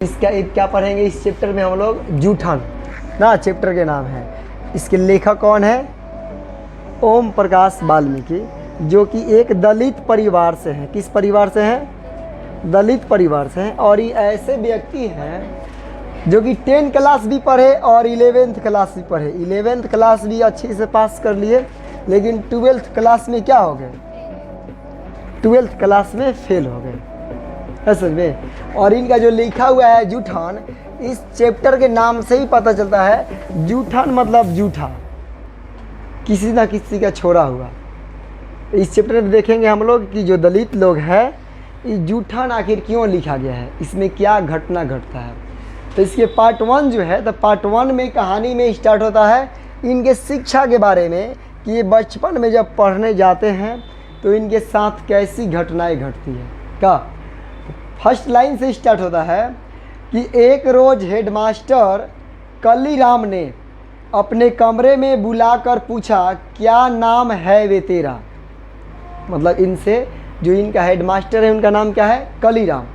इसका एक क्या पढ़ेंगे इस चैप्टर में हम लोग? जूठन ना चैप्टर के नाम है। इसके लेखक कौन है? ओम प्रकाश वाल्मीकि, जो कि एक दलित परिवार से हैं। किस परिवार से हैं? दलित परिवार से हैं। और ये ऐसे व्यक्ति हैं जो कि 10 क्लास भी पढ़े और 11th क्लास भी पढ़े। 11th क्लास भी अच्छे से पास कर लिए, लेकिन 12th क्लास में क्या हो गए? 12th क्लास में फेल हो गए। असल में और इनका जो लिखा हुआ है जूठन, इस चैप्टर के नाम से ही पता चलता है जूठन मतलब जूठा, किसी ना किसी का छोड़ा हुआ। इस चैप्टर में देखेंगे हम लोग कि जो दलित लोग हैं, ये जूठन आखिर क्यों लिखा गया है, इसमें क्या घटना घटता है। तो इसके पार्ट 1 जो है, तो पार्ट 1 में कहानी में स्टार्ट होता है इनके शिक्षा के बारे में कि ये बचपन में जब पढ़ने जाते हैं तो इनके साथ कैसी घटनाएं घटती है। क्या फर्स्ट लाइन से स्टार्ट होता है कि एक रोज़ हेडमास्टर कलीराम ने अपने कमरे में बुलाकर पूछा, क्या नाम है वे तेरा? मतलब इनसे जो इनका हेडमास्टर है उनका नाम क्या है? कलीराम।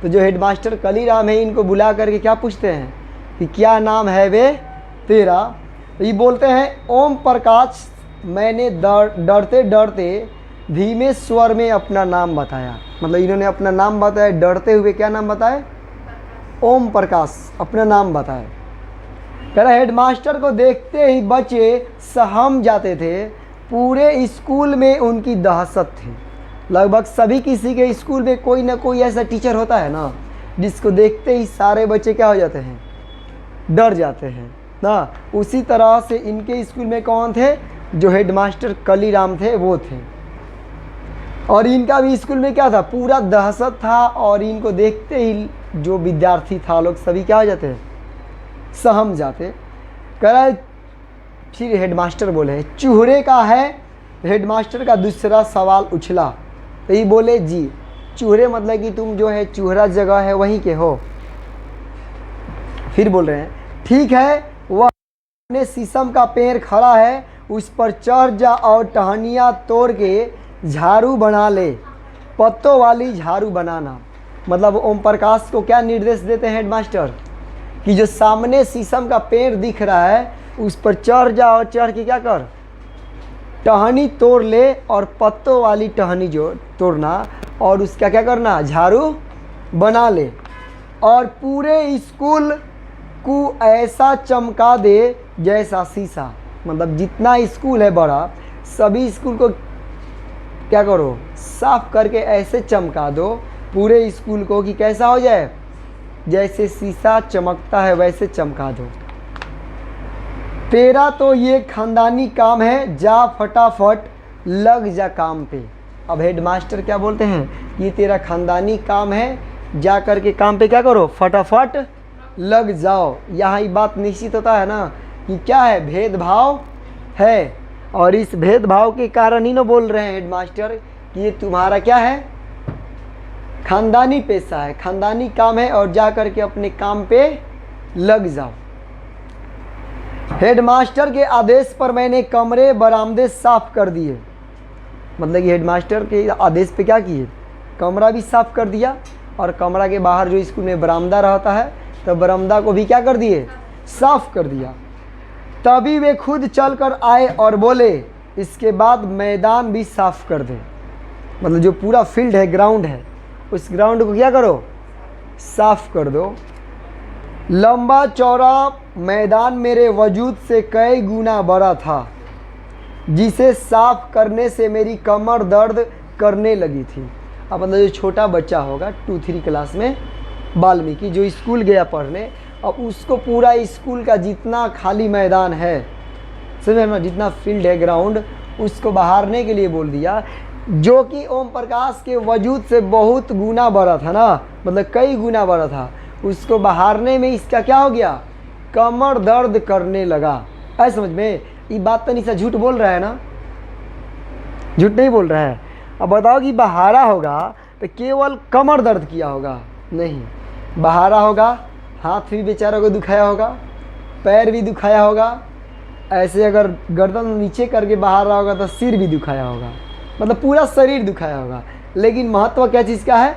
तो जो हेडमास्टर कलीराम है इनको बुला करके क्या पूछते हैं कि क्या नाम है वे तेरा? तो ये बोलते हैं, ओम प्रकाश। मैंने डरते डरते धीमे स्वर में अपना नाम बताया। मतलब इन्होंने अपना नाम बताया डरते हुए। क्या नाम बताए? ओम प्रकाश अपना नाम बताए। कह रहा हेडमास्टर को देखते ही बच्चे सहम जाते थे। पूरे स्कूल में उनकी दहशत थी। लगभग सभी किसी के स्कूल में कोई ना कोई ऐसा टीचर होता है ना, जिसको देखते ही सारे बच्चे क्या हो जाते हैं? डर जाते हैं ना। उसी तरह से इनके स्कूल में कौन थे? जो हेडमास्टर कलीराम थे वो थे। और इनका भी स्कूल में क्या था? पूरा दहशत था। और इनको देखते ही जो विद्यार्थी था लोग सभी क्या हो जाते हैं? सहम जाते। कह रहा है, फिर हेडमास्टर बोले चूहरे का है? हेडमास्टर का दूसरा सवाल उछला। तो ये बोले जी, चूहरे मतलब कि तुम जो है चूहरा जगह है वहीं के हो। फिर बोल रहे हैं, ठीक है, वह अपने शीशम का पेड़ खड़ा है, उस पर चढ़ जा और टहनियाँ तोड़ के झाड़ू बना ले, पत्तों वाली झाड़ू बनाना। मतलब ओम प्रकाश को क्या निर्देश देते हैं हेडमास्टर कि जो सामने शीशम का पेड़ दिख रहा है उस पर चढ़ जा और चढ़ के क्या कर? टहनी तोड़ ले और पत्तों वाली टहनी जो तोड़ना और उसका क्या करना? झाड़ू बना ले। और पूरे स्कूल को ऐसा चमका दे जैसा शीशा। मतलब जितना स्कूल है बड़ा, सभी स्कूल को क्या करो? साफ करके ऐसे चमका दो पूरे स्कूल को कि कैसा हो जाए? जैसे शीशा चमकता है वैसे चमका दो। तेरा तो ये खानदानी काम है, जा फटाफट लग जा काम पे। अब हेडमास्टर क्या बोलते हैं? ये तेरा खानदानी काम है, जा करके काम पे क्या करो? फटाफट लग जाओ। यहाँ ये बात निश्चित होता है ना कि क्या है? भेदभाव है। और इस भेदभाव के कारण ही ना बोल रहे हैं हेडमास्टर कि ये तुम्हारा क्या है? खानदानी पेशा है, खानदानी काम है, और जा करके अपने काम पे लग जाओ। हेडमास्टर के आदेश पर मैंने कमरे बरामदे साफ कर दिए। मतलब कि हेडमास्टर के आदेश पे क्या किए? कमरा भी साफ कर दिया। और कमरा के बाहर जो स्कूल में बरामदा रहता है, तो बरामदा को भी क्या कर दिए? साफ कर दिया। तभी वे खुद चलकर आए और बोले, इसके बाद मैदान भी साफ कर दे। मतलब जो पूरा फील्ड है, ग्राउंड है, उस ग्राउंड को क्या करो? साफ कर दो। लंबा चौड़ा मैदान मेरे वजूद से कई गुना बड़ा था, जिसे साफ करने से मेरी कमर दर्द करने लगी थी। अब मतलब जो छोटा बच्चा होगा 2-3 क्लास में, वाल्मीकि जो स्कूल गया पढ़ने, अब उसको पूरा स्कूल का जितना खाली मैदान है, समझ ना, जितना फील्ड है, ग्राउंड, उसको बहारने के लिए बोल दिया, जो कि ओम प्रकाश के वजूद से बहुत गुना बड़ा था ना। मतलब कई गुना बड़ा था। उसको बहारने में इसका क्या हो गया? कमर दर्द करने लगा। ऐसा समझ में? ये बात तो नहीं सा झूठ बोल रहा है ना? झूठ नहीं बोल रहा है। अब बताओ कि बहारा होगा तो केवल कमर दर्द किया होगा? नहीं, बहारा होगा, हाथ भी बेचारा को दुखाया होगा, पैर भी दुखाया होगा, ऐसे अगर गर्दन नीचे करके बाहर रहा होगा तो सिर भी दुखाया होगा। मतलब पूरा शरीर दुखाया होगा। लेकिन महत्व क्या चीज़ का है?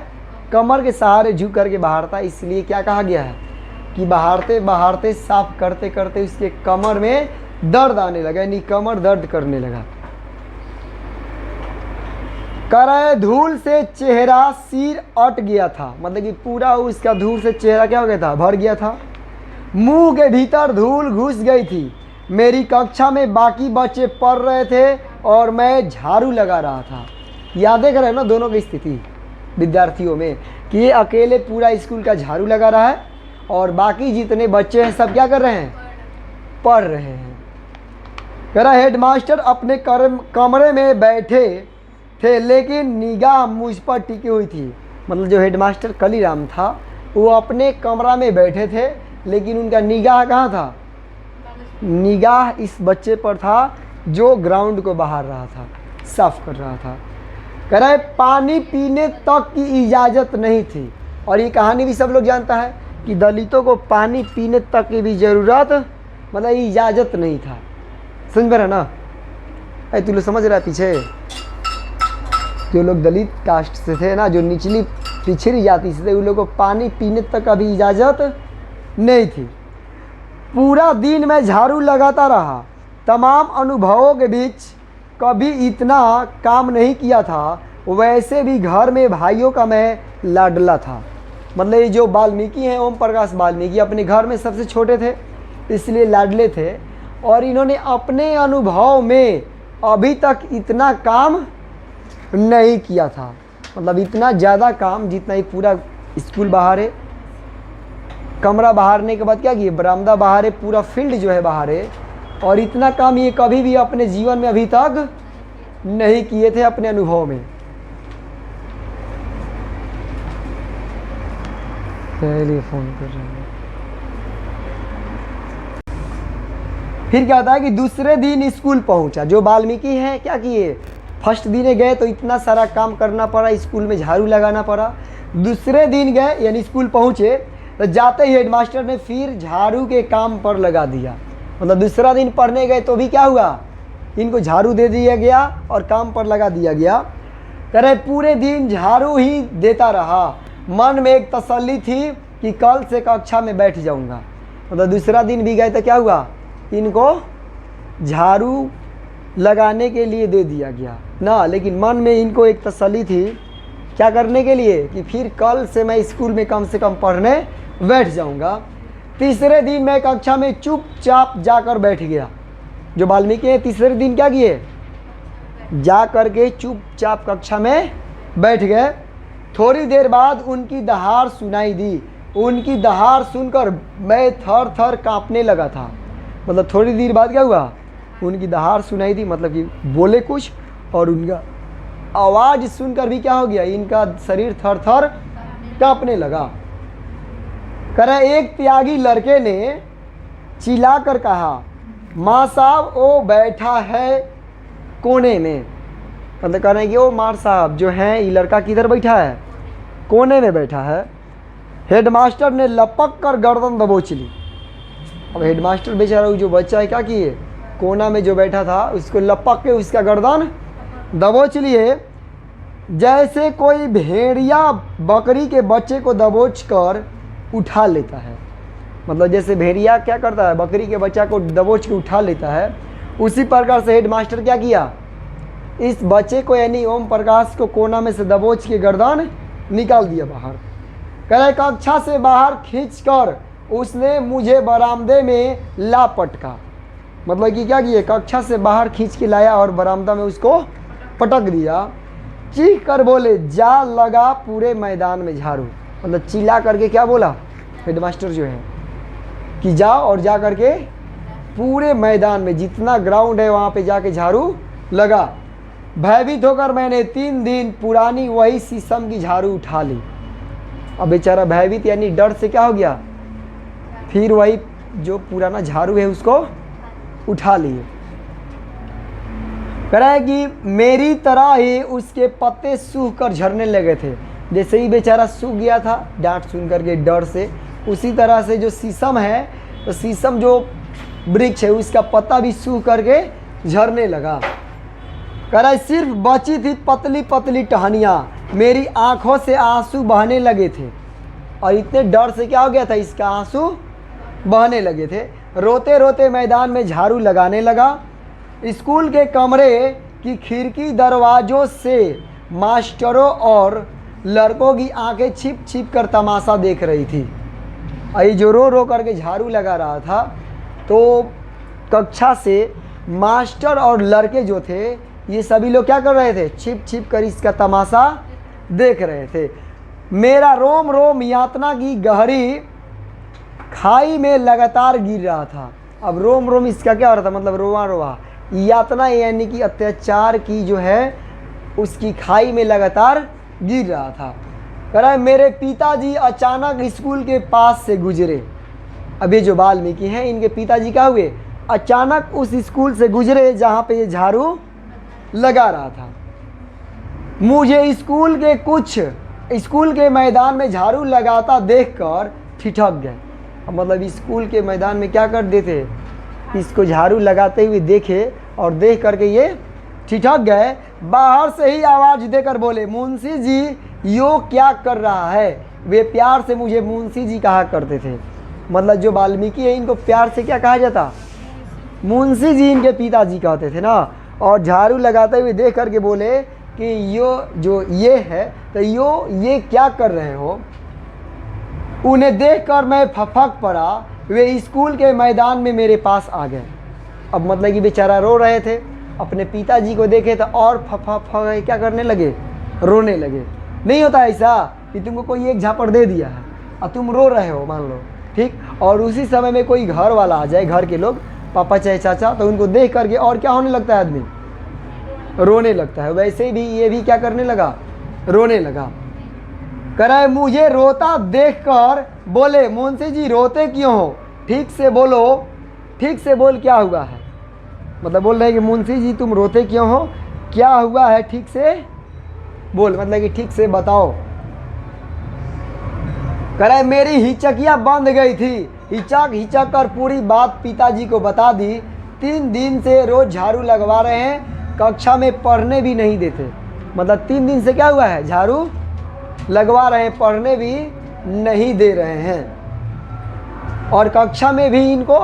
कमर के सहारे झुक करके बहारता, इसलिए क्या कहा गया है कि बहारते बहारते साफ करते करते उसके कमर में दर्द आने लगा, यानी कमर दर्द करने लगा। करे धूल से चेहरा सिर अट गया था, मतलब कि पूरा उसका धूल से चेहरा क्या हो गया था, भर गया था। मुंह के भीतर धूल घुस गई थी। मेरी कक्षा में बाकी बच्चे पढ़ रहे थे और मैं झाड़ू लगा रहा था। यादें कर रहे हैं ना दोनों की स्थिति विद्यार्थियों में कि ये अकेले पूरा स्कूल का झाड़ू लगा रहा है और बाकी जितने बच्चे हैं सब क्या कर रहे हैं, पढ़ रहे हैं। कह रहा हेडमास्टर अपने कमरे में बैठे थे लेकिन निगाह मुझ पर टिकी हुई थी। मतलब जो हेडमास्टर कलीराम था वो अपने कमरा में बैठे थे लेकिन उनका निगाह कहाँ था, निगाह इस बच्चे पर था जो ग्राउंड को बहार रहा था, साफ कर रहा था। कह रहा है पानी पीने तक की इजाज़त नहीं थी। और ये कहानी भी सब लोग जानता है कि दलितों को पानी पीने तक की भी ज़रूरत मतलब इजाज़त नहीं था। समझ में रहा ना, अरे तू लोग समझ रहा है पीछे जो लोग दलित कास्ट से थे ना, जो निचली पिछड़ी जाति से थे, उन लोगों को पानी पीने तक का भी इजाज़त नहीं थी। पूरा दिन मैं झाड़ू लगाता रहा। तमाम अनुभवों के बीच कभी इतना काम नहीं किया था। वैसे भी घर में भाइयों का मैं लाडला था। मतलब ये जो वाल्मीकि हैं, ओम प्रकाश वाल्मीकि, अपने घर में सबसे छोटे थे इसलिए लाडले थे। और इन्होंने अपने अनुभव में अभी तक इतना काम नहीं किया था। मतलब इतना ज़्यादा काम जितना ही पूरा स्कूल बाहर है, कमरा बहारने के बाद क्या किए, बरामदा बाहर है, पूरा फील्ड जो है बाहर है। और इतना काम ये कभी भी अपने जीवन में अभी तक नहीं किए थे अपने अनुभव में। पहले फोन कर रहे हैं। फिर क्या होता है कि दूसरे दिन स्कूल पहुंचा। जो वाल्मीकि हैं क्या किए, फर्स्ट दिन गए तो इतना सारा काम करना पड़ा, स्कूल में झाड़ू लगाना पड़ा। दूसरे दिन गए यानी स्कूल पहुंचे तो जाते ही हेडमास्टर ने फिर झाड़ू के काम पर लगा दिया। मतलब दूसरा दिन पढ़ने गए तो भी क्या हुआ, इनको झाड़ू दे दिया गया और काम पर लगा दिया गया। कह रहे पूरे दिन झाड़ू ही देता रहा। मन में एक तसल्ली थी कि कल से कक्षा में बैठ जाऊंगा। मतलब दूसरा दिन भी गए तो क्या हुआ, इनको झाड़ू लगाने के लिए दे दिया गया ना, लेकिन मन में इनको एक तसल्ली थी क्या करने के लिए कि फिर कल से मैं स्कूल में कम से कम पढ़ने बैठ जाऊंगा। तीसरे दिन मैं कक्षा में चुपचाप जाकर बैठ गया। जो वाल्मीकि हैं तीसरे दिन क्या किए, जा कर के चुपचाप कक्षा में बैठ गए। थोड़ी देर बाद उनकी दहाड़ सुनाई दी। उनकी दहाड़ सुनकर मैं थर थर कांपने लगा था। मतलब थोड़ी देर बाद क्या हुआ, उनकी दहाड़ सुनाई दी, मतलब कि बोले कुछ और उनका आवाज़ सुनकर भी क्या हो गया, इनका शरीर थर थर कांपने लगा। कह रहे एक त्यागी लड़के ने चिल्लाकर कहा, माँ साहब वो बैठा है कोने में। मतलब कह रहे हैं कि वो मार साहब जो हैं, ये लड़का किधर बैठा है, कोने में बैठा है। हेडमास्टर ने लपक कर गर्दन दबोच ली। अब हेडमास्टर बेचारा जो बच्चा है क्या किए, कोना में जो बैठा था उसको लपक के उसका गर्दन दबोच लिए। जैसे कोई भेड़िया बकरी के बच्चे को दबोच कर उठा लेता है। मतलब जैसे भेड़िया क्या करता है, बकरी के बच्चा को दबोच के उठा लेता है, उसी प्रकार से हेडमास्टर क्या किया, इस बच्चे को यानी ओम प्रकाश को कोना में से दबोच के गर्दन निकाल दिया बाहर। कह रहे कक्षा से बाहर खींचकर उसने मुझे बरामदे में ला पटका। मतलब कि क्या किए, कक्षा से बाहर खींच के लाया और बरामदा में उसको पटक दिया। चीख कर बोले, जा लगा पूरे मैदान में झाड़ू। मतलब चिल्ला करके क्या बोला हेडमास्टर जो है कि जा और जा करके पूरे मैदान में जितना ग्राउंड है वहाँ पे जाके झाड़ू लगा। भयभीत होकर मैंने 3 दिन पुरानी वही शीशम की झाड़ू उठा ली। अब बेचारा भयभीत यानी डर से क्या हो गया, फिर वही जो पुराना झाड़ू है उसको उठा लिए। कह रहा है कि मेरी तरह ही उसके पत्ते सूख कर झरने लगे थे। जैसे ही बेचारा सूख गया था डांट सुन करके डर से, उसी तरह से जो शीशम है, तो शीशम जो वृक्ष है उसका पत्ता भी सूख करके झरने लगा। कह रहा है सिर्फ बची थी पतली पतली टहनियाँ, मेरी आंखों से आंसू बहने लगे थे। और इतने डर से क्या हो गया था, इसका आंसू बहने लगे थे। रोते रोते मैदान में झाड़ू लगाने लगा। स्कूल के कमरे की खिड़की दरवाज़ों से मास्टरों और लड़कों की आंखें छिप छिप कर तमाशा देख रही थी। ये जो रो रो करके झाड़ू लगा रहा था, तो कक्षा से मास्टर और लड़के जो थे ये सभी लोग क्या कर रहे थे, छिप छिप कर इसका तमाशा देख रहे थे। मेरा रोम रोम यातना की गहरी खाई में लगातार गिर रहा था। अब रोम रोम इसका क्या हो रहा था, मतलब रोवा रोवा, यातना यानी कि अत्याचार की जो है उसकी खाई में लगातार गिर रहा था। कह रहा है मेरे पिताजी अचानक स्कूल के पास से गुजरे। अब ये जो वाल्मीकि हैं इनके पिताजी क्या हुए, अचानक उस स्कूल से गुजरे जहाँ पे ये झाड़ू लगा रहा था। मुझे स्कूल के मैदान में झाड़ू लगाता देखकर ठिठक गए। मतलब स्कूल के मैदान में क्या कर देते, इसको झाड़ू लगाते हुए देखे और देख करके ये ठिठक गए। बाहर से ही आवाज़ देकर बोले, मुंशी जी यो क्या कर रहा है। वे प्यार से मुझे मुंशी जी कहा करते थे। मतलब जो वाल्मीकि है इनको प्यार से क्या कहा जाता, मुंशी जी इनके पिताजी कहते थे ना। और झाड़ू लगाते हुए देख करके बोले कि ये है तो ये क्या कर रहे हो। उन्हें देखकर मैं फफक पड़ा। वे स्कूल के मैदान में मेरे पास आ गए। अब मतलब कि बेचारा रो रहे थे, अपने पिताजी को देखे तो और फफक क्या करने लगे, रोने लगे। नहीं होता ऐसा कि तुमको कोई एक झापड़ दे दिया है और तुम रो रहे हो मान लो, ठीक, और उसी समय में कोई घर वाला आ जाए, घर के लोग, पापा चाहे चाचा, तो उनको देख करके और क्या होने लगता है, आदमी रोने लगता है। वैसे भी ये भी क्या करने लगा, रोने लगा। कह रहा है मुझे रोता देखकर बोले, मुंशी जी रोते क्यों हो, ठीक से बोलो, ठीक से बोल क्या हुआ है। मतलब बोल रहे हैं कि मुंशी जी तुम रोते क्यों हो, क्या हुआ है, ठीक से बोल, मतलब कि ठीक से बताओ। कह रहा है मेरी हिचकियाँ बंध गई थी। हिचक हिचक कर पूरी बात पिताजी को बता दी। 3 दिन से रोज झाड़ू लगवा रहे हैं, कक्षा में पढ़ने भी नहीं देते। मतलब 3 दिन से क्या हुआ है, झाड़ू लगवा रहे हैं, पढ़ने भी नहीं दे रहे हैं। और कक्षा में भी इनको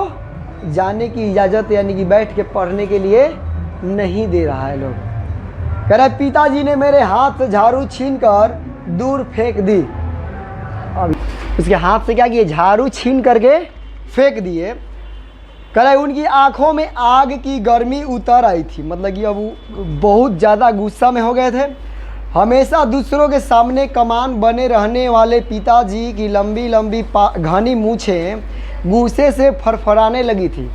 जाने की इजाज़त यानी कि बैठ के पढ़ने के लिए नहीं दे रहा है लोग। कह रहे पिताजी ने मेरे हाथ से झाड़ू छीन कर दूर फेंक दी। अब उसके हाथ से क्या किए, झाड़ू छीन करके फेंक दिए। कह रहे उनकी आंखों में आग की गर्मी उतर आई थी। मतलब कि अब वो बहुत ज़्यादा गुस्सा में हो गए थे। हमेशा दूसरों के सामने कमान बने रहने वाले पिताजी की लंबी लंबी घनी मूछें गुस्से से फरफराने लगी थी।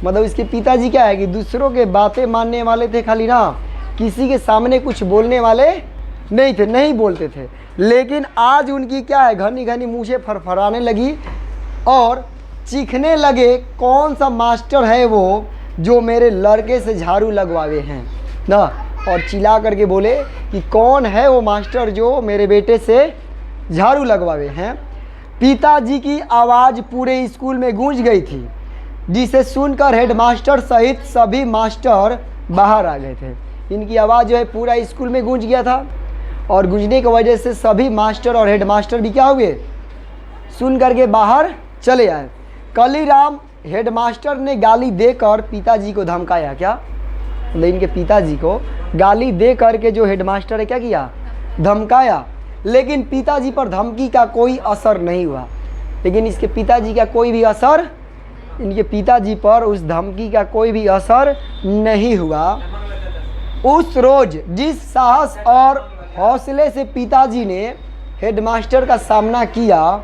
मतलब इसके पिताजी क्या है कि दूसरों के बातें मानने वाले थे खाली ना, किसी के सामने कुछ बोलने वाले नहीं थे, नहीं बोलते थे। लेकिन आज उनकी क्या है, घनी घनी मूछें फरफराने लगी और चीखने लगे, कौन सा मास्टर है वो जो मेरे लड़के से झाड़ू लगवावे हैं ना। और चिल्ला करके बोले कि कौन है वो मास्टर जो मेरे बेटे से झाड़ू लगवावे हैं। पिताजी की आवाज़ पूरे स्कूल में गूंज गई थी, जिसे सुनकर हेडमास्टर सहित सभी मास्टर बाहर आ गए थे। इनकी आवाज़ जो है पूरा स्कूल में गूंज गया था और गूंजने की वजह से सभी मास्टर और हेडमास्टर भी क्या हुए, सुन करके बाहर चले आए। कलीराम हेडमास्टर ने गाली देकर पिताजी को धमकाया। क्या मतलब इनके पिताजी को गाली दे करके जो हेडमास्टर है क्या किया, धमकाया। लेकिन पिताजी पर धमकी का कोई असर नहीं हुआ। लेकिन इसके पिताजी का कोई भी असर, इनके पिताजी पर उस धमकी का कोई भी असर नहीं हुआ। उस रोज जिस साहस और हौसले से पिताजी ने हेडमास्टर का सामना किया,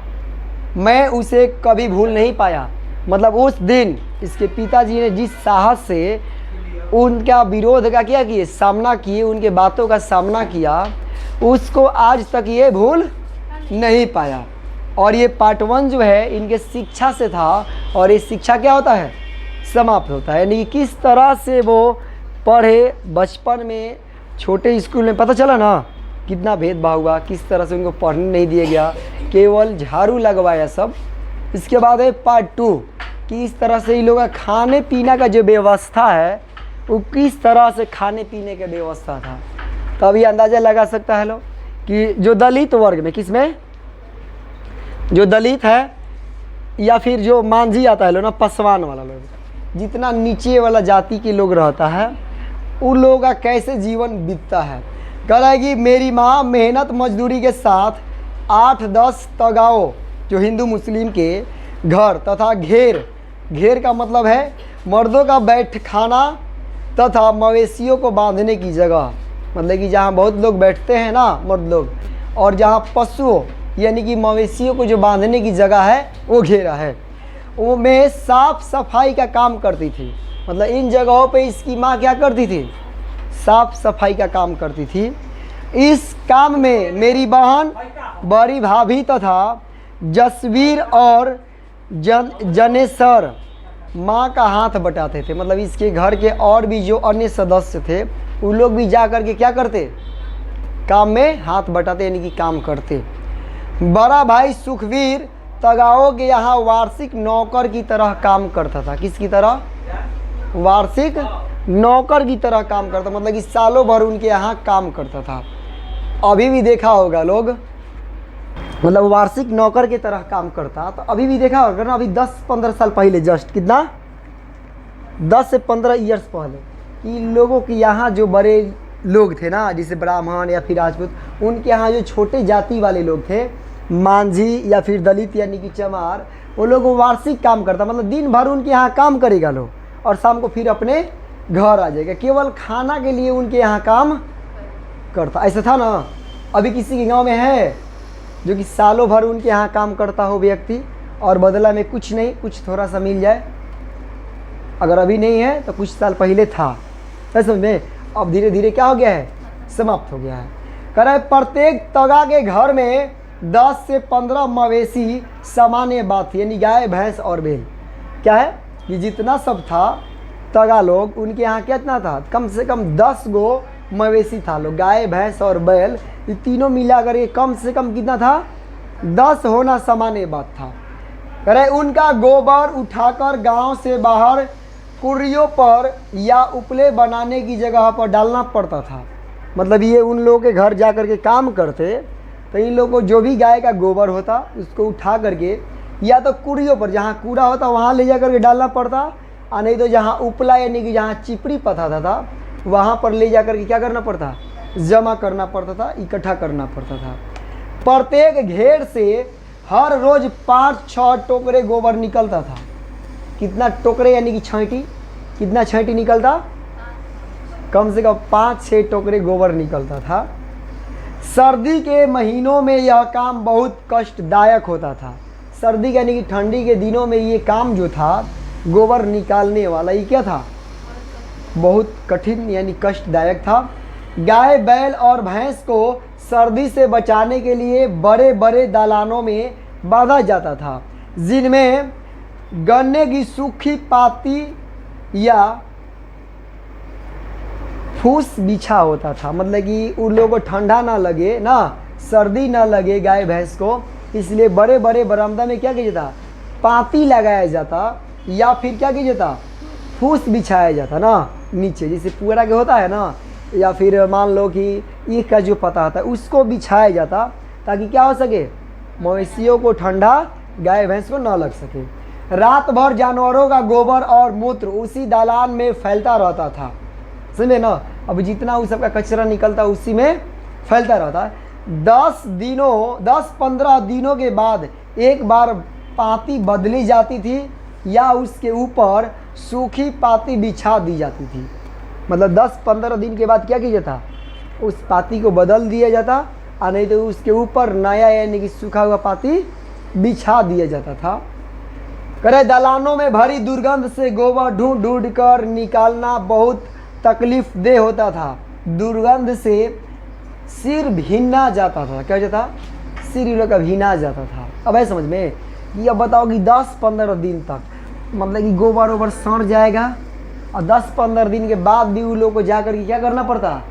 मैं उसे कभी भूल नहीं पाया। मतलब उस दिन इसके पिताजी ने जिस साहस से उनका विरोध का क्या किए, सामना किए, उनके बातों का सामना किया, उसको आज तक ये भूल नहीं पाया। और ये पार्ट 1 जो है इनके शिक्षा से था। और ये शिक्षा क्या होता है, समाप्त होता है। यानी किस तरह से वो पढ़े बचपन में, छोटे स्कूल में, पता चला ना कितना भेदभाव हुआ, किस तरह से उनको पढ़ने नहीं दिया गया, केवल झाड़ू लगवाया सब। इसके बाद है पार्ट 2 कि इस तरह से इन लोगों का खाने पीने का जो व्यवस्था है वो किस तरह से खाने पीने की व्यवस्था था। तो अभी अंदाज़ा लगा सकता है लोग कि जो दलित वर्ग में, किसमें, जो दलित है या फिर जो मांझी आता है लोग ना, पसवान वाला लोग, जितना नीचे वाला जाति के लोग रहता है, उन लोगों का कैसे जीवन बीतता है। कह रहा है कि मेरी माँ मेहनत मजदूरी के साथ 8-10 तगाओं, जो हिंदू मुस्लिम के घर तथा घेर का मतलब है मर्दों का बैठ खाना तथा मवेशियों को बांधने की जगह, मतलब कि जहाँ बहुत लोग बैठते हैं ना मर्द लोग, और जहाँ पशुओं यानी कि मवेशियों को जो बांधने की जगह है वो घेरा है, वो में साफ सफाई का काम करती थी। मतलब इन जगहों पे इसकी माँ क्या करती थी, साफ सफाई का काम करती थी। इस काम में मेरी बहन, बड़ी भाभी तथा जसवीर और जनेसर माँ का हाथ बटाते थे। मतलब इसके घर के और भी जो अन्य सदस्य थे उन लोग भी जा कर के क्या करते, काम में हाथ बटाते यानी कि काम करते। बड़ा भाई सुखवीर तगाओं के यहाँ वार्षिक नौकर की तरह काम करता था। किसकी तरह, वार्षिक नौकर की तरह काम करता, मतलब कि सालों भर उनके यहाँ काम करता था। अभी भी देखा होगा लोग, मतलब वार्षिक नौकर की तरह काम करता, तो अभी भी देखा होगा ना, अभी 10-15 साल पहले, जस्ट कितना, 10 से 15 ईयर्स पहले, कि लोगों के यहाँ जो बड़े लोग थे ना, जैसे ब्राह्मण या फिर राजपूत, उनके यहाँ जो छोटे जाति वाले लोग थे, मांझी या फिर दलित यानी कि चमार, वो लोग वार्षिक काम करता, मतलब दिन भर उनके यहाँ काम करेगा लोग और शाम को फिर अपने घर आ जाएगा, केवल खाना के लिए उनके यहाँ काम करता। ऐसा था ना, अभी किसी के गांव में है जो कि सालों भर उनके यहाँ काम करता हो व्यक्ति और बदला में कुछ नहीं, कुछ थोड़ा सा मिल जाए? अगर अभी नहीं है तो कुछ साल पहले था, समझ में। अब धीरे धीरे क्या हो गया है, समाप्त हो गया है। कह रहा है प्रत्येक तगा के घर में 10 से 15 मवेशी सामान्य बात थी, यानी गाय भैंस और बैल। क्या है कि जितना सब था तगा लोग, उनके यहाँ कितना था, कम से कम 10 गो मवेशी था लोग, गाय भैंस और बैल, ये तीनों मिला कर कम से कम कितना था, 10 होना सामान्य बात था। कह रहे उनका गोबर उठाकर गांव से बाहर कुर्रियों पर या उपले बनाने की जगह पर डालना पड़ता था। मतलब ये उन लोगों के घर जा कर के काम करते, तो इन लोगों को जो भी गाय का गोबर होता उसको उठा करके या तो कुर्रियों पर, जहाँ कूड़ा होता वहाँ ले जा करके डालना पड़ता, और नहीं तो जहाँ उपला यानी कि जहाँ चिपड़ी पथाता था वहाँ पर ले जा करके क्या करना पड़ता, जमा करना पड़ता था, इकट्ठा करना पड़ता था। प्रत्येक घेर से हर रोज 5-6 टोकरे गोबर निकलता था। कितना टोकरे यानी कि छांटी, कितना छांटी निकलता, कम से कम 5-6 टोकरे गोबर निकलता था। सर्दी के महीनों में यह काम बहुत कष्टदायक होता था। सर्दी यानी कि ठंडी के दिनों में ये काम जो था गोबर निकालने वाला, ये क्या था, बहुत कठिन यानी कष्टदायक था। गाय बैल और भैंस को सर्दी से बचाने के लिए बड़े बड़े दालानों में बांधा जाता था, जिनमें गन्ने की सूखी पाती या फूस बिछा होता था। मतलब कि उन लोगों को ठंडा ना लगे ना, सर्दी ना लगे गाय भैंस को, इसलिए बड़े बड़े बरामदा में क्या किया जाता, पाती लगाया जाता या फिर क्या किया जाता, फूस बिछाया जाता ना नीचे, जैसे पुअरा के होता है ना, या फिर मान लो कि ईख का जो पता होता है उसको बिछाया जाता, ताकि क्या हो सके, मवेशियों को ठंडा, गाय भैंस को ना लग सके। रात भर जानवरों का गोबर और मूत्र उसी दालान में फैलता रहता था, समझे ना। अब जितना उस सबका कचरा निकलता उसी में फैलता रहता है। 10-15 दिनों के बाद एक बार पाती बदली जाती थी या उसके ऊपर सूखी पाती बिछा दी जाती थी। मतलब 10-15 दिन के बाद क्या किया जाता, उस पाती को बदल दिया जाता, और नहीं तो उसके ऊपर नया यानी कि सूखा हुआ पाती बिछा दिया जाता था। करे दालानों में भरी दुर्गंध से गोबर ढूंढ ढूंढ कर निकालना बहुत तकलीफ दे होता था। दुर्गंध से सिर भीना जाता था। क्या हो जाता, सिर लोग का भीना जाता था। अब है समझ में, ये अब बताओ कि 10-15 दिन तक मतलब कि गोबर वोबर सड़ जाएगा, और 10-15 दिन के बाद भी उन लोगों को जा कर के क्या करना पड़ता।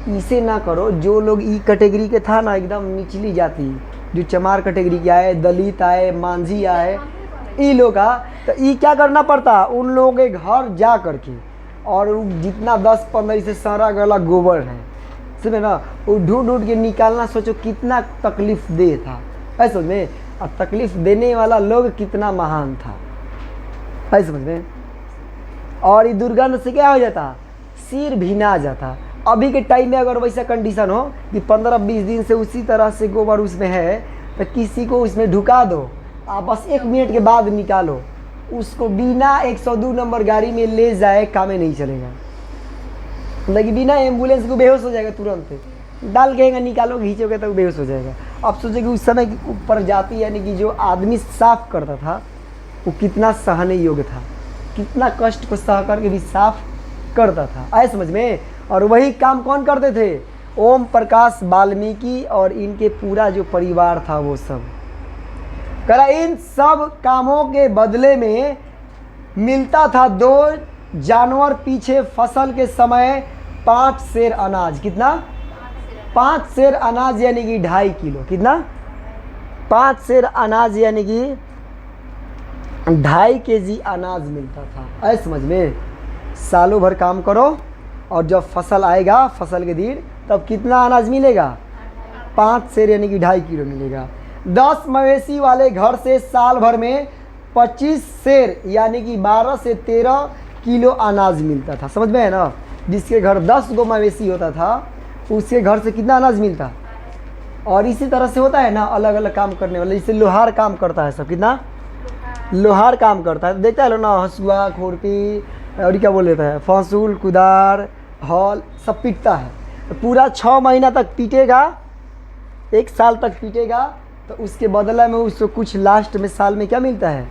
इसे ना करो, जो लोग ई कैटेगरी के था ना, एकदम निचली जाति, जो चमार कैटेगरी के आए, दलित आए, मांझी आए, ई लोग का, तो ई क्या करना पड़ता, उन लोगों के घर जा कर के और वो जितना 10-15 से सारा गला गोबर है, समझे ना, वो ढूंढ ढूंढ के निकालना, सोचो कितना तकलीफ दे था, ऐसे समझ में। और तकलीफ देने वाला लोग कितना महान था, ऐसे समझ में। और ये दुर्गंध से क्या हो जाता, सिर भीना जाता। अभी के टाइम में अगर वैसा कंडीशन हो कि 15-20 दिन से उसी तरह से गोबर उसमें है, तो किसी को उसमें ढुका दो, आप बस 1 मिनट के बाद निकालो, उसको बिना 102 नंबर गाड़ी में ले जाए काम में नहीं चलेगा, लेकिन बिना एम्बुलेंस को बेहोश हो जाएगा तुरंत, डाल के निकालो खींचोगे तो बेहोश हो जाएगा। अब सोचो कि उस समय की ऊपर जाती, यानी कि जो आदमी साफ करता था वो कितना सहने योग्य था, कितना कष्ट को सह करके भी साफ करता था, आए समझ में। और वही काम कौन करते थे, ओम प्रकाश वाल्मीकि और इनके पूरा जो परिवार था वो सब करा। इन सब कामों के बदले में मिलता था 2 जानवर पीछे फसल के समय 5 सेर अनाज। कितना, 5 सेर अनाज यानी कि 2.5 किलो। कितना, 5 सेर अनाज यानी कि 2.5 केजी अनाज मिलता था, ऐसे समझ में। सालों भर काम करो और जब फसल आएगा, फसल के दिन, तब कितना अनाज मिलेगा, 5 सेर यानी कि 2.5 किलो मिलेगा। 10 मवेशी वाले घर से साल भर में 25 सेर यानी कि 12 से 13 किलो अनाज मिलता था, समझ में है ना। जिसके घर 10 गो मवेशी होता था उसके घर से कितना अनाज मिलता। और इसी तरह से होता है ना, अलग अलग काम करने वाले, जैसे लोहार काम करता है सब, कितना लोहार काम करता है, देखता है लो ना, हसुआ, खुरपी और क्या बोल लेता है, फांसुल, कुदार, हॉल सब पीटता है। तो पूरा 6 महीना तक पीटेगा, 1 साल तक पीटेगा, तो उसके बदला में उसको कुछ लास्ट में साल में क्या मिलता है,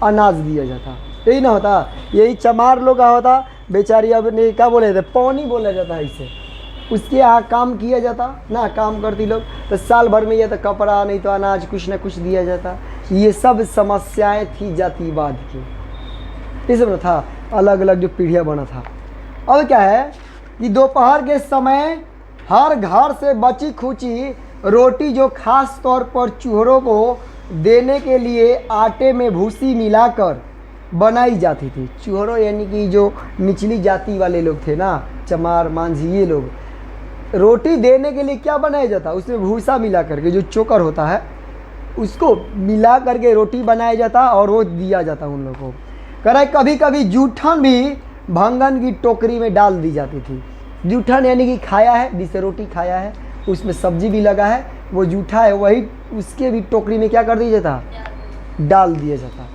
अनाज दिया जाता। यही ना होता, यही चमार लोग का होता, बेचारी अब ने क्या बोले थे, पौनी बोला जाता है इसे। उसके यहाँ काम किया जाता ना, काम करती लोग, तो साल भर में या तो कपड़ा नहीं तो अनाज कुछ ना कुछ दिया जाता। ये सब समस्याएं थी जातिवाद की, ये सब था, अलग अलग जो पीढ़ियाँ बना था। अब क्या है कि दोपहर के समय हर घर से बची खुची रोटी जो खास तौर पर चूहों को देने के लिए आटे में भूसी मिलाकर बनाई जाती थी। चूहों यानी कि जो निचली जाति वाले लोग थे ना, चमार, मांझी, ये लोग, रोटी देने के लिए क्या बनाया जाता, उसमें भूसा मिला करके, जो चोकर होता है उसको मिला करके रोटी बनाया जाता और वो दिया जाता उन लोगों को। कह रहा है कभी कभी जूठन भी भंगन की टोकरी में डाल दी जाती थी। जूठन यानी कि खाया है, जिसे रोटी खाया है, उसमें सब्जी भी लगा है, वो जूठा है, वही उसके भी टोकरी में क्या कर दिया जाता, डाल दिया जाता।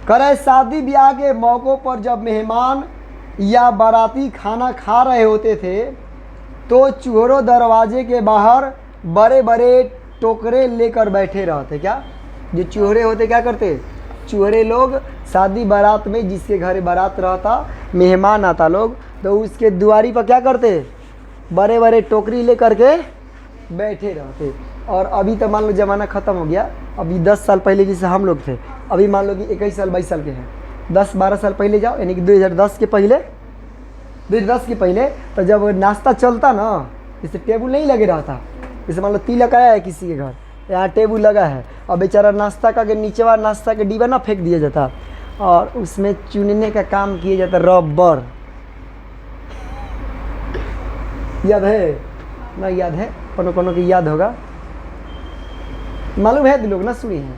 कह रहा है शादी ब्याह के मौक़ों पर जब मेहमान या बाराती खाना खा रहे होते थे तो चूहों दरवाजे के बाहर बड़े बड़े टोकरे लेकर बैठे रहते। क्या, जो चूहरे होते क्या करते, चूहरे लोग शादी बारात में, जिसके घर बारात रहता, मेहमान आता लोग, तो उसके दुआरी पर क्या करते, बड़े बड़े टोकरी ले करके बैठे रहते। और अभी तो मान लो ज़माना ख़त्म हो गया, अभी 10 साल पहले जैसे हम लोग थे, अभी मान लो कि 21 साल 22 साल के हैं, 10-12 साल पहले जाओ, यानी कि 2010 के पहले, 2010 के पहले, तो जब नाश्ता चलता ना, जैसे टेबल नहीं लगे रहता, जैसे मान लो तिलक आया है किसी के घर, यहाँ टेबल लगा है, और बेचारा नाश्ता का के नीचे वाला नाश्ता का डिब्बा ना फेंक दिया जाता, और उसमें चुनने का काम किया जाता रबर। याद है ना, याद है, कोनो की याद होगा, मालूम है, तो लोग ना सुनी है,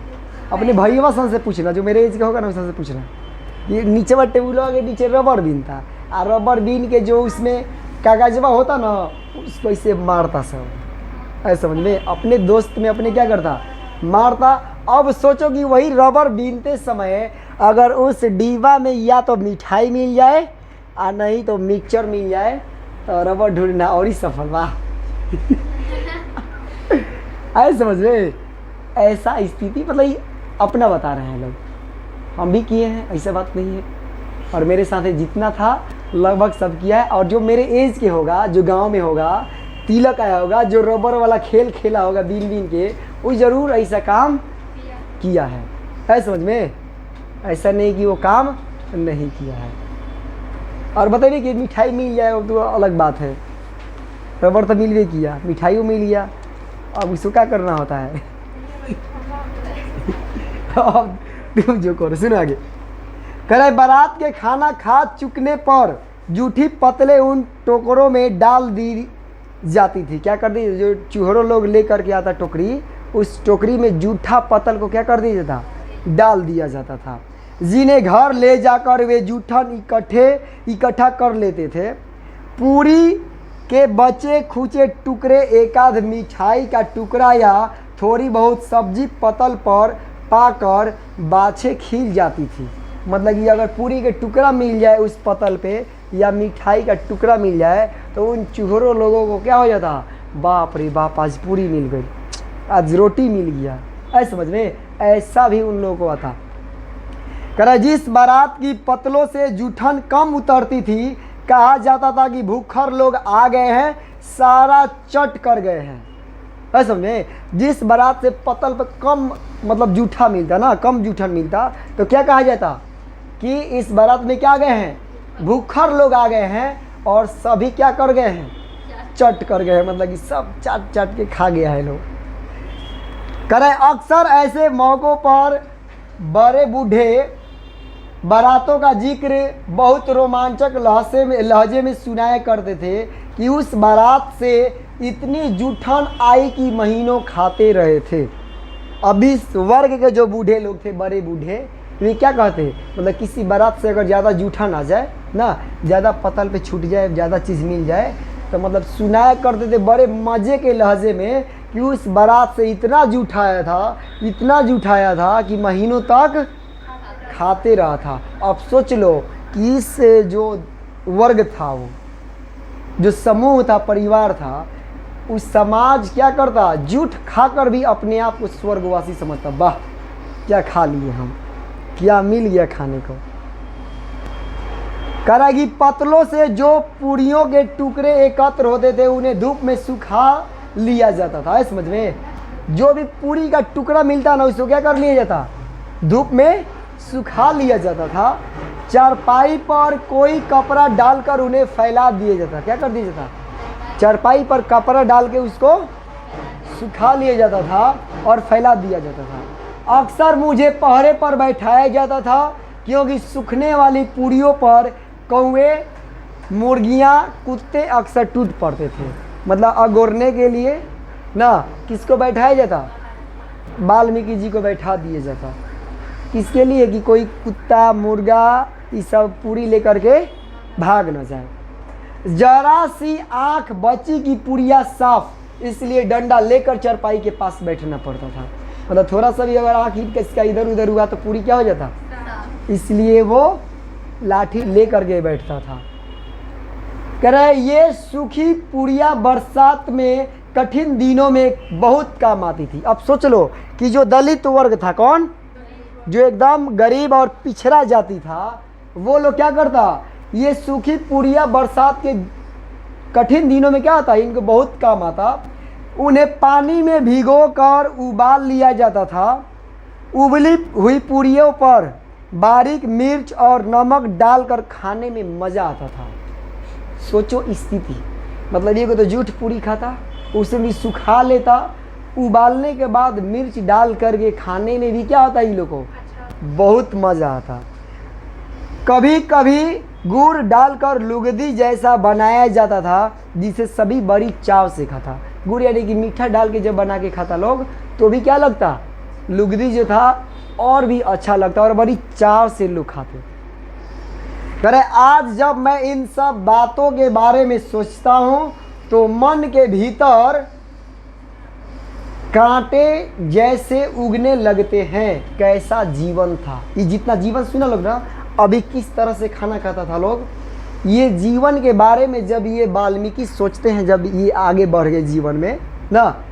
अपने भाइयों सन से पूछना, जो मेरे एज का होगा ना उस से पूछना। ये नीचे वाला टेबल के नीचे रबर बीनता, और रबर बीन के जो उसमें कागजवा होता ना, उसको ऐसे मारता सब, ऐसे समझ में, अपने दोस्त में अपने क्या करता, मारता। अब सोचो कि वही रबर बीनते समय अगर उस डिब्बा में या तो मिठाई मिल जाए और नहीं तो मिक्सचर मिल जाए, तो रबर ढूंढना और ही सफल, वाह। ऐसे समझ में, ऐसा स्थिति, मतलब अपना बता रहे हैं लोग, हम भी किए हैं, ऐसा बात नहीं है। और मेरे साथ जितना था लगभग सब किया है। और जो मेरे एज के होगा, जो गांव में होगा, तिलक आया होगा, जो रबर वाला खेल खेला होगा बीन बीन के, वो ज़रूर ऐसा काम किया है, है समझ में। ऐसा नहीं कि वो काम नहीं किया है। और बताइए कि मिठाई मिल जाए वो तो अलग बात है, रबर तो मिल भी किया, मिठाई मिल गया, अब उसको क्या करना होता है। अब तुम जो करो, सुनो आगे। कह रहे बारात के खाना खा चुकने पर जूठी पतले उन टोकरों में डाल दी जाती थी। क्या कर दी, जो चूहड़ो लोग लेकर के आता टोकरी, उस टोकरी में जूठा पतल को क्या कर दिया जाता, डाल दिया जाता था, जिन्हें घर ले जाकर वे जूठन इकट्ठा कर लेते थे। पूरी के बचे खुचे टुकड़े, एक आध मिठाई का टुकड़ा या थोड़ी बहुत सब्जी पतल पर पाकर बाछे खिल जाती थी। मतलब कि अगर पूरी के टुकड़ा मिल जाए उस पतल पे या मिठाई का टुकड़ा मिल जाए तो उन चूहरों लोगों को क्या हो जाता, बाप रे बाप आज पूरी मिल गई, आज रोटी मिल गया। ऐसे समझ में, ऐसा भी उन लोगों को आता। कह रहा जिस बारात की पतलों से जूठन कम उतरती थी, कहा जाता था कि भूखर लोग आ गए हैं, सारा चट कर गए हैं। ऐसे समझे, जिस बारात से पतल पर कम मतलब जूठा मिलता ना, कम जूठन मिलता, तो क्या कहा जाता कि इस बारात में क्या आ गए हैं, भूखर लोग आ गए हैं और सभी क्या कर गए हैं, चट कर गए हैं। मतलब कि सब चट चट के खा गया है लोग। कह रहे अक्सर ऐसे मौक़ों पर बड़े बूढ़े बारातों का जिक्र बहुत रोमांचक लहजे में सुनाया करते थे कि उस बारात से इतनी जूठन आई कि महीनों खाते रहे थे। अब इस वर्ग के जो बूढ़े लोग थे, बड़े बूढ़े, वे क्या कहते, मतलब किसी बारात से अगर ज़्यादा जूठन आ जाए ना, ज़्यादा पतल पे छूट जाए, ज़्यादा चीज़ मिल जाए, तो मतलब सुनाया करते थे बड़े मज़े के लहजे में कि उस बारात से इतना जूठाया था, इतना जूठाया था कि महीनों तक खाते रहा था। अब सोच लो कि इस जो वर्ग था, वो जो समूह था, परिवार था, उस समाज क्या करता, जूठ खाकर भी अपने आप को स्वर्गवासी समझता। वाह क्या खा लिए हम, क्या मिल गया खाने को। कह रहा कि पतलों से जो पूरियों के टुकड़े एकत्र होते थे उन्हें धूप में सुखा लिया जाता था। समझ में, जो भी पूरी का टुकड़ा मिलता ना उसको क्या कर लिया जाता, धूप में सुखा लिया जाता था। चारपाई पर कोई कपड़ा डालकर उन्हें फैला दिया जाता। क्या कर दिया जाता, चारपाई पर कपड़ा डाल के उसको सुखा लिया जाता था और फैला दिया जाता था। अक्सर मुझे पहरे पर बैठाया जाता था क्योंकि सूखने वाली पूरियों पर कौवे, मुर्गियाँ, कुत्ते अक्सर टूट पड़ते थे। मतलब अगोरने के लिए ना किसको बैठाया जाता, वाल्मीकि जी को बैठा दिया जाता। किसके लिए, कि कोई कुत्ता, मुर्गा ये सब पूरी लेकर के भाग न जाए। जरा सी आंख बची की पुड़िया साफ, इसलिए डंडा लेकर चरपाई के पास बैठना पड़ता था। मतलब थोड़ा सा भी अगर आंख इसका इधर उधर हुआ तो पूरी क्या हो जाता, इसलिए वो लाठी लेकर के बैठता था। कह रहे ये सूखी पुड़िया बरसात में कठिन दिनों में बहुत काम आती थी। अब सोच लो कि जो दलित वर्ग था, कौन, जो एकदम गरीब और पिछड़ा जाति था, वो लोग क्या करता, ये सूखी पुड़िया बरसात के कठिन दिनों में क्या आता, इनको बहुत काम आता। उन्हें पानी में भिगो कर उबाल लिया जाता था। उबली हुई पुड़ियों पर बारीक मिर्च और नमक डालकर खाने में मज़ा आता था। सोचो स्थिति, मतलब ये को तो जूठ पूरी खाता, उसे भी सुखा लेता, उबालने के बाद मिर्च डाल करके खाने में भी क्या होता है, इन लोगों को बहुत मज़ा आता। कभी कभी गुड़ डालकर लुगदी जैसा बनाया जाता था जिसे सभी बड़ी चाव से खाता। गुड़ यानी कि मीठा डाल के जब बना के खाता लोग तो भी क्या लगता, लुगदी जो था और भी अच्छा लगता और बड़ी चाव से लोग खाते। करे आज जब मैं इन सब बातों के बारे में सोचता हूँ तो मन के भीतर कांटे जैसे उगने लगते हैं। कैसा जीवन था ये, जितना जीवन सुना लोग ना, अभी किस तरह से खाना खाता था लोग, ये जीवन के बारे में जब ये वाल्मीकि सोचते हैं, जब ये आगे बढ़ गए जीवन में ना,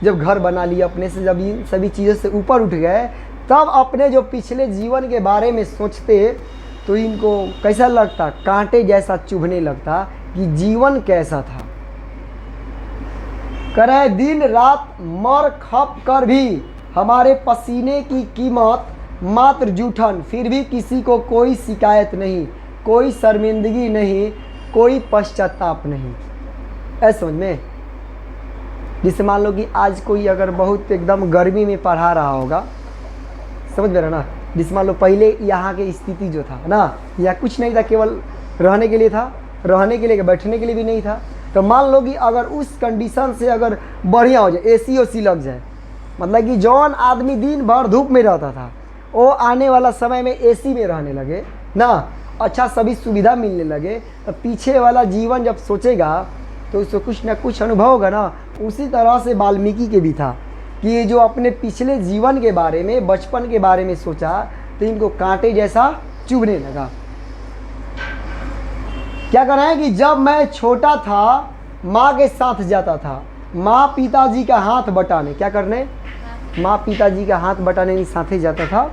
जब घर बना लिया अपने से, जब इन सभी चीज़ों से ऊपर उठ गए, तब अपने जो पिछले जीवन के बारे में सोचते तो इनको कैसा लगता, कांटे जैसा चुभने लगता कि जीवन कैसा था। करे दिन रात मर खप कर भी हमारे पसीने की कीमत मात्र जूठन, फिर भी किसी को कोई शिकायत नहीं, कोई शर्मिंदगी नहीं, कोई पश्चाताप नहीं। ऐसा समझ में, जिसे मान लो कि आज कोई अगर बहुत एकदम गर्मी में पढ़ा रहा होगा, समझ में रहा ना, जिस मान लो पहले यहाँ की स्थिति जो था ना, या कुछ नहीं था, केवल रहने के लिए था? रहने के लिए, बैठने के लिए भी नहीं था। तो मान लो कि अगर उस कंडीशन से अगर बढ़िया हो जाए, एसी ओसी लग जाए, मतलब कि जौन आदमी दिन भर धूप में रहता था वो आने वाला समय में एसी में रहने लगे ना, अच्छा सभी सुविधा मिलने लगे, तो पीछे वाला जीवन जब सोचेगा तो उसको कुछ ना कुछ अनुभव होगा ना। उसी तरह से वाल्मीकि के भी था कि ये जो अपने पिछले जीवन के बारे में, बचपन के बारे में सोचा तो इनको कांटे जैसा चुभने लगा। क्या कर रहे हैं कि जब मैं छोटा था माँ के साथ जाता था, माँ पिताजी का हाथ बटाने, क्या करने? माँ पिताजी का हाथ बटाने साथ ही जाता था।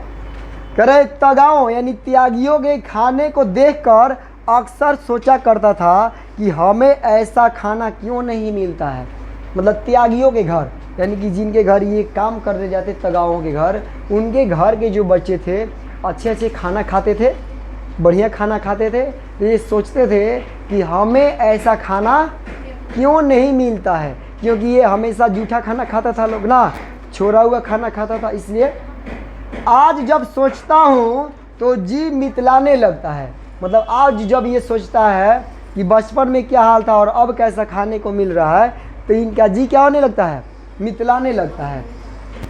करे तगाओं यानी त्यागियों के खाने को देखकर अक्सर सोचा करता था कि हमें ऐसा खाना क्यों नहीं मिलता है। मतलब त्यागियों के घर यानी कि जिनके घर ये काम करने जाते, तगाओं के घर, उनके घर के जो बच्चे थे अच्छे अच्छे खाना खाते थे, बढ़िया खाना खाते थे, तो ये सोचते थे कि हमें ऐसा खाना क्यों नहीं मिलता है, क्योंकि ये हमेशा जूठा खाना खाता था लोग ना, छोड़ा हुआ खाना खाता था। इसलिए आज जब सोचता हूँ तो जी मितलाने लगता है। मतलब आज जब ये सोचता है कि बचपन में क्या हाल था और अब कैसा खाने को मिल रहा है, तो इनका जी क्या होने लगता है? मितलाने लगता है।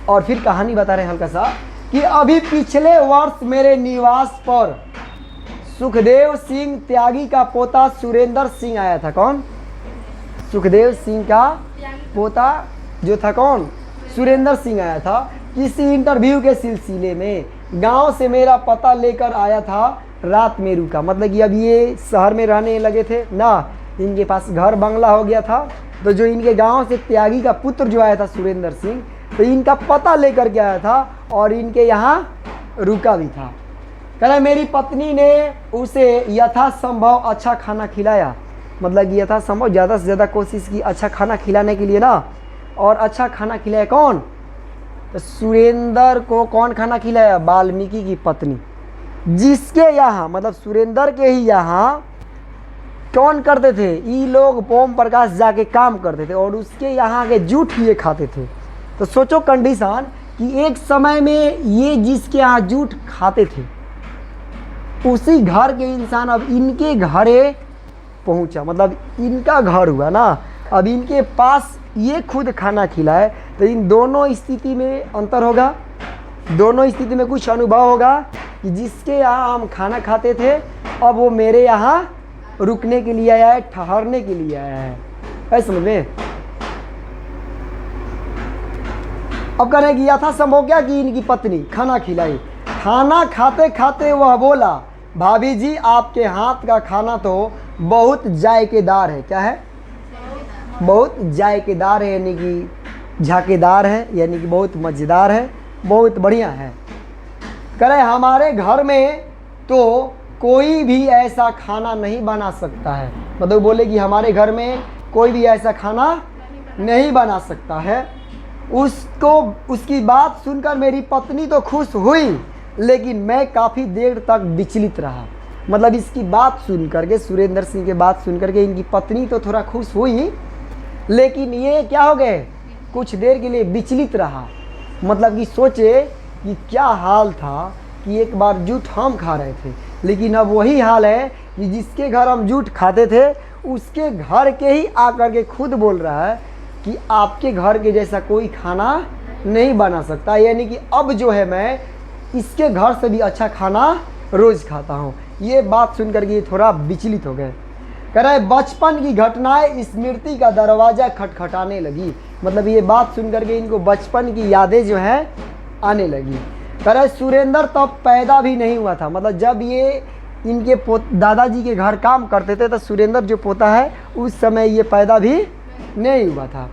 और फिर कहानी बता रहे हैं हल्का सा कि अभी पिछले वर्ष मेरे निवास पर सुखदेव सिंह त्यागी का पोता सुरेंद्र सिंह आया था। कौन? सुखदेव सिंह का पोता जो था कौन? सुरेंद्र सिंह आया था। किसी इंटरव्यू के सिलसिले में गांव से मेरा पता लेकर आया था, रात में रुका। मतलब कि अब ये शहर में रहने लगे थे ना, इनके पास घर बंगला हो गया था। तो जो इनके गांव से त्यागी का पुत्र जो आया था सुरेंद्र सिंह, तो इनका पता लेकर के आया था और इनके यहाँ रुका भी था। कह रहे मेरी पत्नी ने उसे यथासंभव अच्छा खाना खिलाया। मतलब कि यथासंभव ज़्यादा से ज़्यादा कोशिश की अच्छा खाना खिलाने के लिए ना। और अच्छा खाना खिलाया कौन? तो सुरेंद्र को कौन खाना खिलाया? वाल्मीकि की पत्नी, जिसके यहाँ मतलब सुरेंद्र के ही यहाँ कौन करते थे? ये लोग ओम प्रकाश जाके काम करते थे और उसके यहाँ के जूठ ये खाते थे। तो सोचो कंडीशन कि एक समय में ये जिसके यहाँ जूठ खाते थे उसी घर के इंसान अब इनके घरे पहुंचा, मतलब इनका घर हुआ ना, अब इनके पास ये खुद खाना खिलाए, तो इन दोनों स्थिति में अंतर होगा, दोनों स्थिति में कुछ अनुभव होगा कि जिसके यहाँ हम खाना खाते थे अब वो मेरे यहाँ रुकने के लिए आया है, ठहरने के लिए आया है। ऐसे समझ में? अब कह रहे हैं कि यथासंभव क्या कि इनकी पत्नी खाना खिलाई। खाना खाते खाते वह बोला, भाभी जी आपके हाथ का खाना तो बहुत जायकेदार है। क्या है? बहुत जायकेदार है, यानी कि झाकेदार है, यानी कि बहुत मज़ेदार है, बहुत बढ़िया है। कह रहे हमारे घर में तो कोई भी ऐसा खाना नहीं बना सकता है। मतलब बोले कि हमारे घर में कोई भी ऐसा खाना नहीं बना सकता है। उसकी बात सुनकर मेरी पत्नी तो खुश हुई, लेकिन मैं काफ़ी देर तक विचलित रहा। मतलब इसकी बात सुन करके, सुरेंद्र सिंह की बात सुन करके इनकी पत्नी तो थोड़ा खुश हुई, लेकिन ये क्या हो गए? कुछ देर के लिए विचलित रहा। मतलब कि सोचे कि क्या हाल था कि एक बार जूठ हम खा रहे थे, लेकिन अब वही हाल है कि जिसके घर हम जूठ खाते थे उसके घर के ही आकर के खुद बोल रहा है कि आपके घर के जैसा कोई खाना नहीं बना सकता। यानी कि अब जो है मैं इसके घर से भी अच्छा खाना रोज़ खाता हूँ। ये बात सुनकर के थोड़ा विचलित हो गए। कह रहे बचपन की घटनाएं स्मृति का दरवाज़ा खटखटाने लगी। मतलब ये बात सुनकर के इनको बचपन की यादें जो है आने लगी। कह रहे सुरेंद्र तब पैदा भी नहीं हुआ था। मतलब जब ये इनके दादाजी के घर काम करते थे तो सुरेंद्र जो पोता है उस समय ये पैदा भी नहीं हुआ था।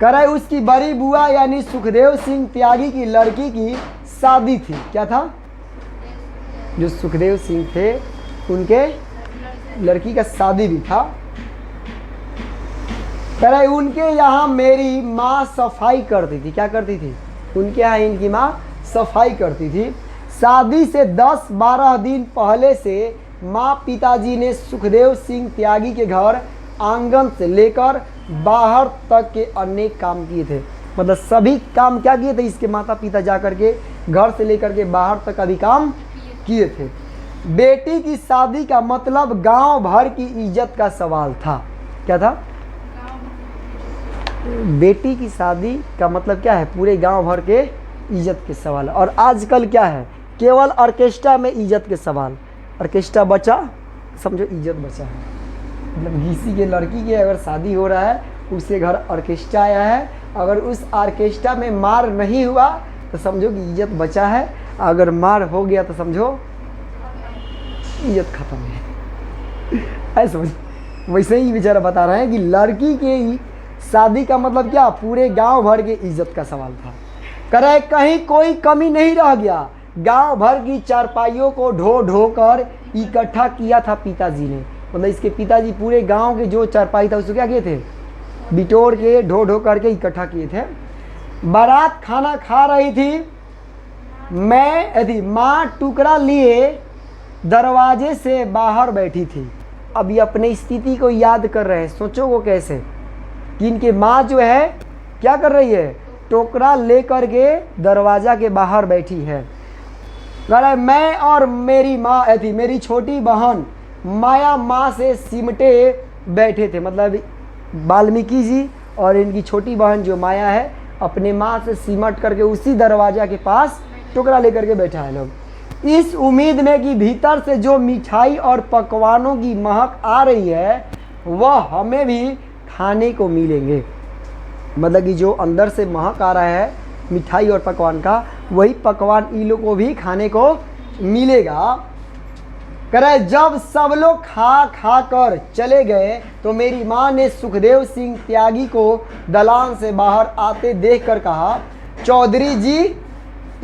कह रहे उसकी बड़ी बुआ यानी सुखदेव सिंह त्यागी की लड़की की शादी थी। क्या था? जो सुखदेव सिंह थे उनके लड़की का शादी भी था। कह रहे उनके यहाँ मेरी माँ सफाई करती थी। क्या करती थी? उनके यहाँ इनकी माँ सफाई करती थी। शादी से 10-12 दिन पहले से माँ पिताजी ने सुखदेव सिंह त्यागी के घर आंगन से लेकर बाहर तक के अनेक काम किए थे। मतलब सभी काम क्या किए थे? इसके माता पिता जा कर के घर से लेकर के बाहर तक अभी काम किए थे। बेटी की शादी का मतलब गांव भर की इज्जत का सवाल था। क्या था? बेटी की शादी का मतलब क्या है? पूरे गांव भर के इज्जत के सवाल। और आजकल क्या है? केवल ऑर्केस्ट्रा में इज्जत के सवाल। ऑर्केस्ट्रा बचा, समझो इज्जत बचा है। मतलब किसी के लड़की के अगर शादी हो रहा है, उसके घर ऑर्केस्ट्रा आया है, अगर उस ऑर्केस्ट्रा में मार नहीं हुआ तो समझो कि इज्जत बचा है, अगर मार हो गया तो समझो इज्जत खत्म है। ऐसे समझ। वैसे ही बेचारा बता रहे हैं कि लड़की के शादी का मतलब क्या? पूरे गांव भर के इज्जत का सवाल था। कह रहे कहीं कोई कमी नहीं रह गया। गांव भर की चारपाइयों को ढो ढो कर इकट्ठा किया था पिताजी ने। मतलब इसके पिताजी पूरे गांव के जो चारपाई था उसको क्या किए थे? बिटोर के ढो ढो करके इकट्ठा किए थे। बारात खाना खा रही थी। माँ टुकड़ा लिए दरवाजे से बाहर बैठी थी। अब ये अपने स्थिति को याद कर रहे हैं। सोचो वो कैसे कि इनके माँ जो है क्या कर रही है? टोकरा लेकर के दरवाजा के बाहर बैठी है। कह रहा है मैं और मेरी माँ मेरी छोटी बहन माया माँ से सिमटे बैठे थे। मतलब वाल्मीकि जी और इनकी छोटी बहन जो माया है अपने माँ से सिमट करके उसी दरवाजा के पास टुकड़ा लेकर के बैठा है लोग, इस उम्मीद में कि भीतर से जो मिठाई और पकवानों की महक आ रही है वह हमें भी खाने को मिलेंगे। मतलब कि जो अंदर से महक आ रहा है मिठाई और पकवान का, वही पकवान इन लोग को भी खाने को मिलेगा। करे जब सब लोग खा खा कर चले गए तो मेरी माँ ने सुखदेव सिंह त्यागी को दलान से बाहर आते देखकर कहा, चौधरी जी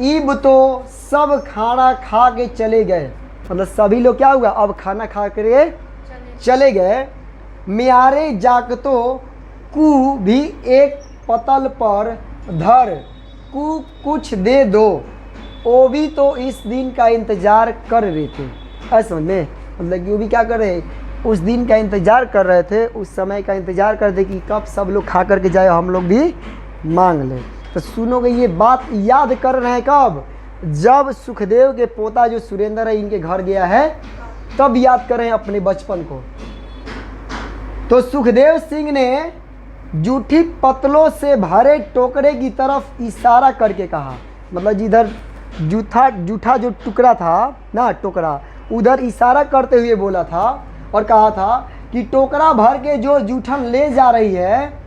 इब तो सब खाना खा के चले गए। मतलब सभी लोग क्या हुआ? अब खाना खा कर चले गए। म्यारे जाकतो कु भी एक पतल पर धर कु कुछ दे दो, वो भी तो इस दिन का इंतजार कर रहे थे। ऐसा समझ में? मतलब कि वो भी क्या कर रहे? उस दिन का इंतजार कर रहे थे, उस समय का इंतजार कर रहे कि कब सब लोग खा करके जाए, हम लोग भी मांग लें। तो सुनोगे ये बात याद कर रहे हैं कब? जब सुखदेव के पोता जो सुरेंद्र है इनके घर गया है तब याद कर रहे हैं अपने बचपन को। तो सुखदेव सिंह ने जूठी पतलों से भरे टोकरे की तरफ इशारा करके कहा। मतलब जिधर जूठा जो टुकड़ा था ना, टोकरा, उधर इशारा करते हुए बोला था और कहा था कि टोकरा भर के जो जूठन ले जा रही है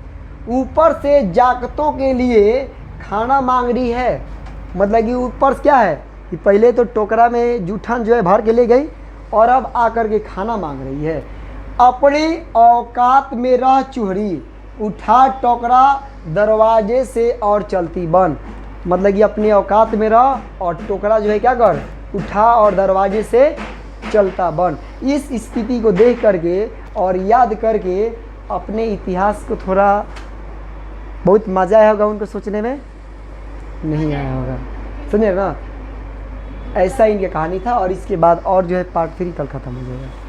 ऊपर से जाकतों के लिए खाना मांग रही है। मतलब कि ऊपर से क्या है कि पहले तो टोकरा में जूठन जो है भर के ले गई और अब आकर के खाना मांग रही है। अपनी औकात में रह चूहड़ी, उठा टोकरा दरवाजे से और चलती बन। मतलब कि अपनी औकात में रह और टोकरा जो है क्या कर? उठा और दरवाजे से चलता बन। इस स्थिति को देख करके और याद करके अपने इतिहास को थोड़ा बहुत मज़ा आया होगा उनको सोचने में, नहीं आया होगा। सुनिए ना, ऐसा इनकी कहानी था। और इसके बाद और जो है पार्ट 3 कल ख़त्म हो जाएगा।